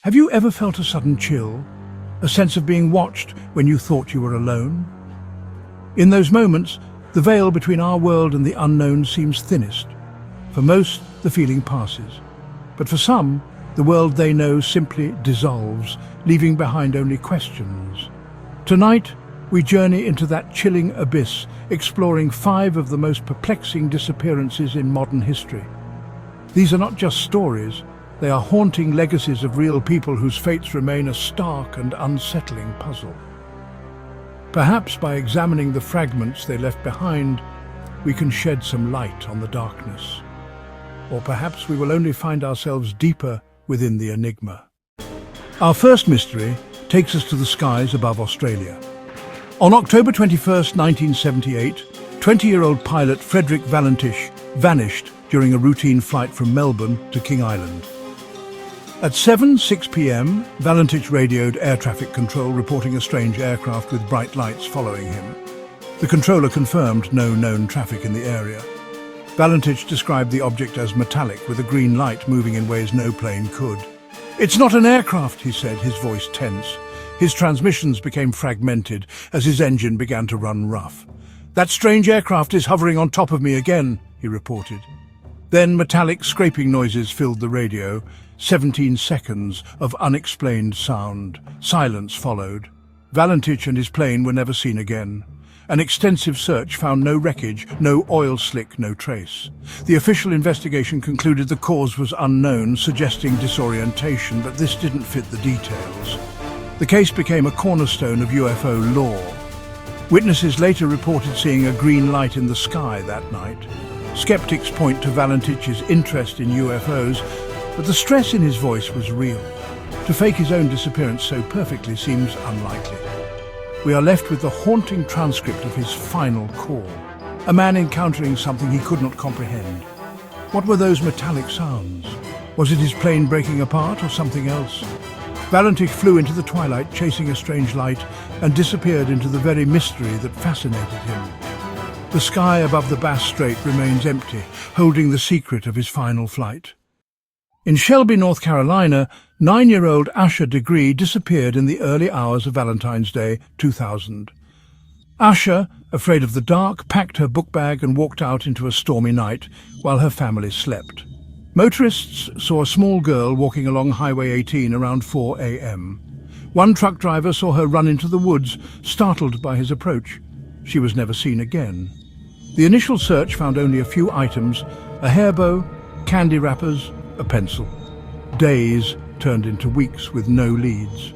Have you ever felt a sudden chill, a sense of being watched when you thought you were alone? In those moments, the veil between our world and the unknown seems thinnest. For most, the feeling passes. But for some, the world they know simply dissolves, leaving behind only questions. Tonight, we journey into that chilling abyss, exploring 5 of the most perplexing disappearances in modern history. These are not just stories. They are haunting legacies of real people whose fates remain a stark and unsettling puzzle. Perhaps by examining the fragments they left behind, we can shed some light on the darkness. Or perhaps we will only find ourselves deeper within the enigma. Our first mystery takes us to the skies above Australia. On October 21st, 1978, 20-year-old pilot Frederick Valentish vanished during a routine flight from Melbourne to King Island. At 7:06 p.m, Valentish radioed air traffic control reporting a strange aircraft with bright lights following him. The controller confirmed no known traffic in the area. Valentish described the object as metallic with a green light moving in ways no plane could. "It's not an aircraft," he said, his voice tense. His transmissions became fragmented as his engine began to run rough. "That strange aircraft is hovering on top of me again," he reported. Then metallic scraping noises filled the radio. 17 seconds of unexplained sound. Silence followed. Valentish and his plane were never seen again. An extensive search found no wreckage, no oil slick, no trace. The official investigation concluded the cause was unknown, suggesting disorientation, but this didn't fit the details. The case became a cornerstone of UFO lore. Witnesses later reported seeing a green light in the sky that night. Skeptics point to Valentish's interest in UFOs, but the stress in his voice was real. To fake his own disappearance so perfectly seems unlikely. We are left with the haunting transcript of his final call, a man encountering something he could not comprehend. What were those metallic sounds? Was it his plane breaking apart or something else? Valentish flew into the twilight, chasing a strange light, and disappeared into the very mystery that fascinated him. The sky above the Bass Strait remains empty, holding the secret of his final flight. In Shelby, North Carolina, 9-year-old Asher Degree disappeared in the early hours of Valentine's Day 2000. Asher, afraid of the dark, packed her book bag and walked out into a stormy night while her family slept. Motorists saw a small girl walking along Highway 18 around 4 a.m. One truck driver saw her run into the woods, startled by his approach. She was never seen again. The initial search found only a few items: a hairbow, candy wrappers, a pencil. Days turned into weeks with no leads.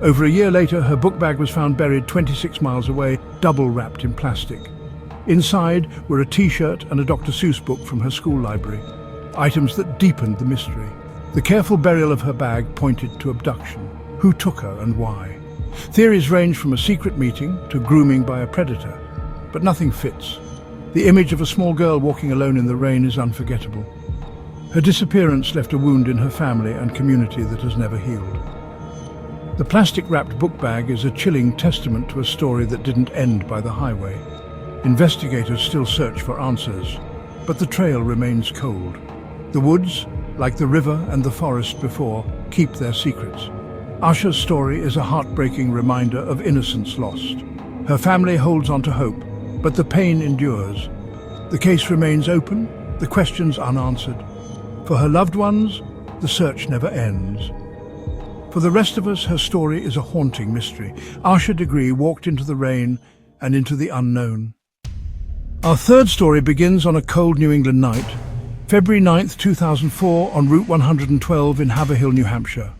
Over a year later, her book bag was found buried 26 miles away, double wrapped in plastic. Inside were a T-shirt and a Dr. Seuss book from her school library, items that deepened the mystery. The careful burial of her bag pointed to abduction. Who took her and why? Theories range from a secret meeting to grooming by a predator, but nothing fits. The image of a small girl walking alone in the rain is unforgettable. Her disappearance left a wound in her family and community that has never healed. The plastic-wrapped book bag is a chilling testament to a story that didn't end by the highway. Investigators still search for answers, but the trail remains cold. The woods, like the river and the forest before, keep their secrets. Asher's story is a heartbreaking reminder of innocence lost. Her family holds on to hope, but the pain endures. The case remains open, the questions unanswered. For her loved ones, the search never ends. For the rest of us, her story is a haunting mystery. Asher Degree walked into the rain and into the unknown. Our third story begins on a cold New England night, February 9th, 2004, on Route 112 in Haverhill, New Hampshire.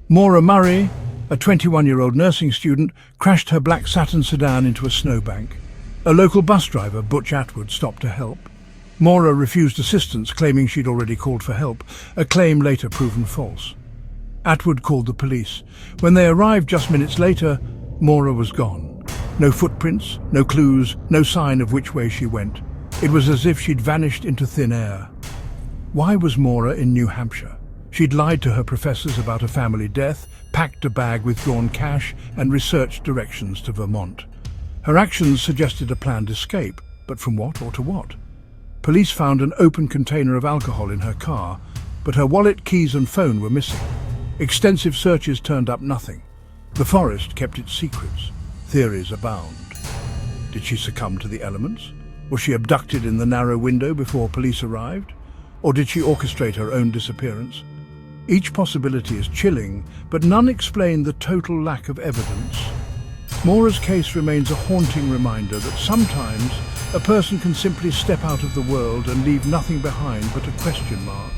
Maura Murray, a 21-year-old nursing student, crashed her black Saturn sedan into a snowbank. A local bus driver, Butch Atwood, stopped to help. Maura refused assistance, claiming she'd already called for help, a claim later proven false. Atwood called the police. When they arrived just minutes later, Maura was gone. No footprints, no clues, no sign of which way she went. It was as if she'd vanished into thin air. Why was Maura in New Hampshire? She'd lied to her professors about a family death, packed a bag with drawn cash, and researched directions to Vermont. Her actions suggested a planned escape, but from what or to what? Police found an open container of alcohol in her car, but her wallet, keys and phone were missing. Extensive searches turned up nothing. The forest kept its secrets. Theories abound. Did she succumb to the elements? Was she abducted in the narrow window before police arrived? Or did she orchestrate her own disappearance? Each possibility is chilling, but none explain the total lack of evidence. Maura's case remains a haunting reminder that sometimes a person can simply step out of the world and leave nothing behind but a question mark.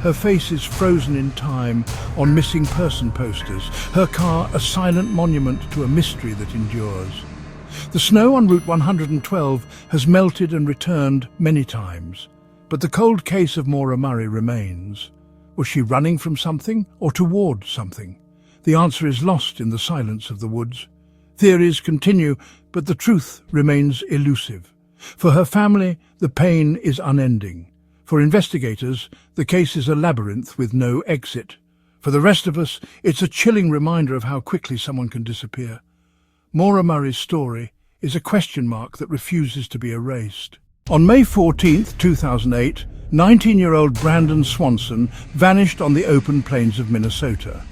Her face is frozen in time on missing person posters, her car a silent monument to a mystery that endures. The snow on Route 112 has melted and returned many times, but the cold case of Maura Murray remains. Was she running from something or toward something? The answer is lost in the silence of the woods. Theories continue, but the truth remains elusive. For her family, the pain is unending. For investigators, the case is a labyrinth with no exit. For the rest of us, it's a chilling reminder of how quickly someone can disappear. Maura Murray's story is a question mark that refuses to be erased. On May 14, 2008, 19-year-old Brandon Swanson vanished on the open plains of Minnesota.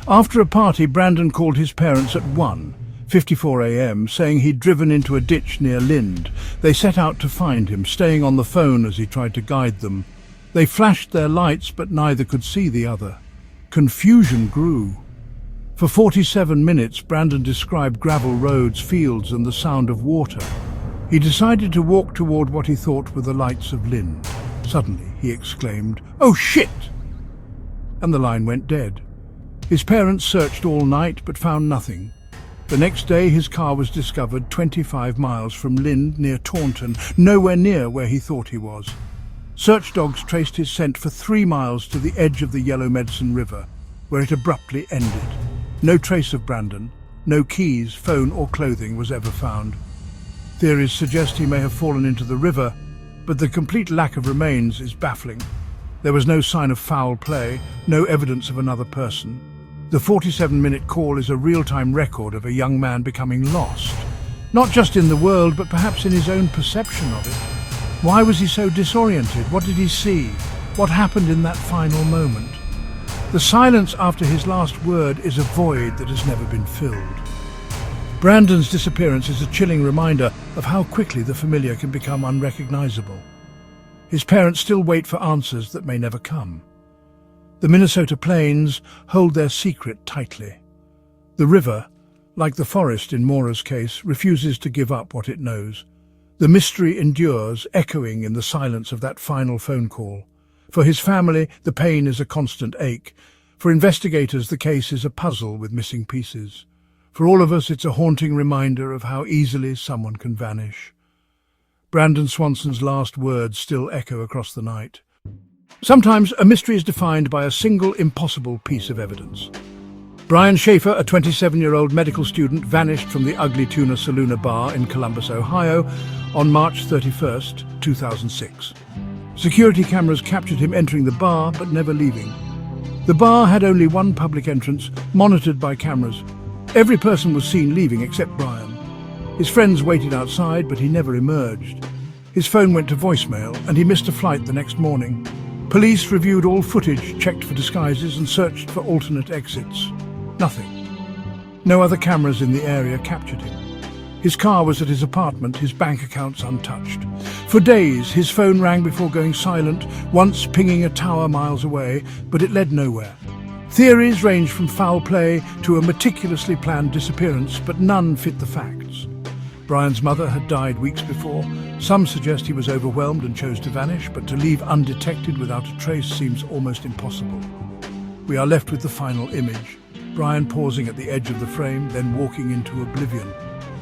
After a party, Brandon called his parents at 1:54 a.m., saying he'd driven into a ditch near Lind. They set out to find him, staying on the phone as he tried to guide them. They flashed their lights, but neither could see the other. Confusion grew. For 47 minutes, Brandon described gravel roads, fields, and the sound of water. He decided to walk toward what he thought were the lights of Lind. Suddenly, he exclaimed, "Oh shit!" And the line went dead. His parents searched all night, but found nothing. The next day, his car was discovered 25 miles from Lind near Taunton, nowhere near where he thought he was. Search dogs traced his scent for 3 miles to the edge of the Yellow Medicine River, where it abruptly ended. No trace of Brandon, no keys, phone or clothing was ever found. Theories suggest he may have fallen into the river, but the complete lack of remains is baffling. There was no sign of foul play, no evidence of another person. The 47-minute call is a real-time record of a young man becoming lost, not just in the world, but perhaps in his own perception of it. Why was he so disoriented? What did he see? What happened in that final moment? The silence after his last word is a void that has never been filled. Brandon's disappearance is a chilling reminder of how quickly the familiar can become unrecognizable. His parents still wait for answers that may never come. The Minnesota plains hold their secret tightly. The river, like the forest in Maura's case, refuses to give up what it knows. The mystery endures, echoing in the silence of that final phone call. For his family, the pain is a constant ache. For investigators, the case is a puzzle with missing pieces. For all of us, it's a haunting reminder of how easily someone can vanish. Brandon Swanson's last words still echo across the night. Sometimes a mystery is defined by a single impossible piece of evidence. Brian Shaffer, a 27-year-old medical student, vanished from the Ugly Tuna Saloon bar in Columbus, Ohio, on March 31, 2006. Security cameras captured him entering the bar but never leaving. The bar had only one public entrance, monitored by cameras. Every person was seen leaving except Brian. His friends waited outside, but he never emerged. His phone went to voicemail, and he missed a flight the next morning. Police reviewed all footage, checked for disguises, and searched for alternate exits. Nothing. No other cameras in the area captured him. His car was at his apartment, his bank accounts untouched. For days, his phone rang before going silent, once pinging a tower miles away, but it led nowhere. Theories range from foul play to a meticulously planned disappearance, but none fit the facts. Brian's mother had died weeks before. Some suggest he was overwhelmed and chose to vanish, but to leave undetected without a trace seems almost impossible. We are left with the final image, Brian pausing at the edge of the frame, then walking into oblivion.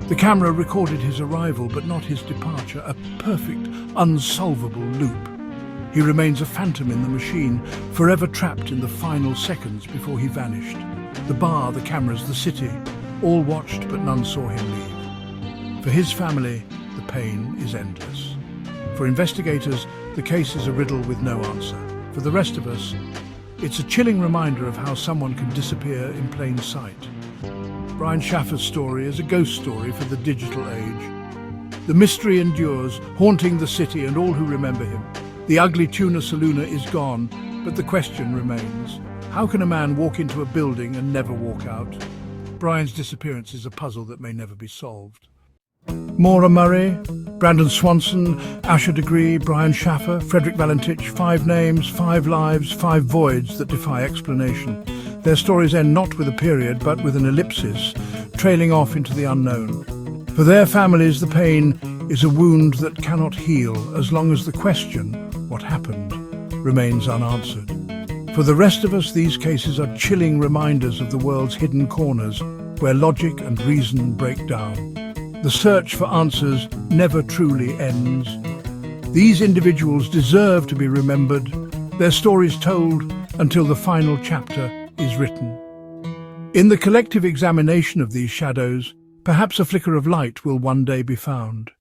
The camera recorded his arrival, but not his departure, a perfect, unsolvable loop. He remains a phantom in the machine, forever trapped in the final seconds before he vanished. The bar, the cameras, the city, all watched, but none saw him leave. For his family, the pain is endless. For investigators, the case is a riddle with no answer. For the rest of us, it's a chilling reminder of how someone can disappear in plain sight. Brian Shaffer's story is a ghost story for the digital age. The mystery endures, haunting the city and all who remember him. The Ugly Tuna Saloon is gone, but the question remains. How can a man walk into a building and never walk out? Brian's disappearance is a puzzle that may never be solved. Maura Murray, Brandon Swanson, Asher Degree, Brian Shaffer, Frederick Valentich, 5 names, 5 lives, 5 voids that defy explanation. Their stories end not with a period, but with an ellipsis, trailing off into the unknown. For their families, the pain is a wound that cannot heal as long as the question, what happened, remains unanswered. For the rest of us, these cases are chilling reminders of the world's hidden corners where logic and reason break down. The search for answers never truly ends. These individuals deserve to be remembered, their stories told until the final chapter is written. In the collective examination of these shadows, perhaps a flicker of light will one day be found.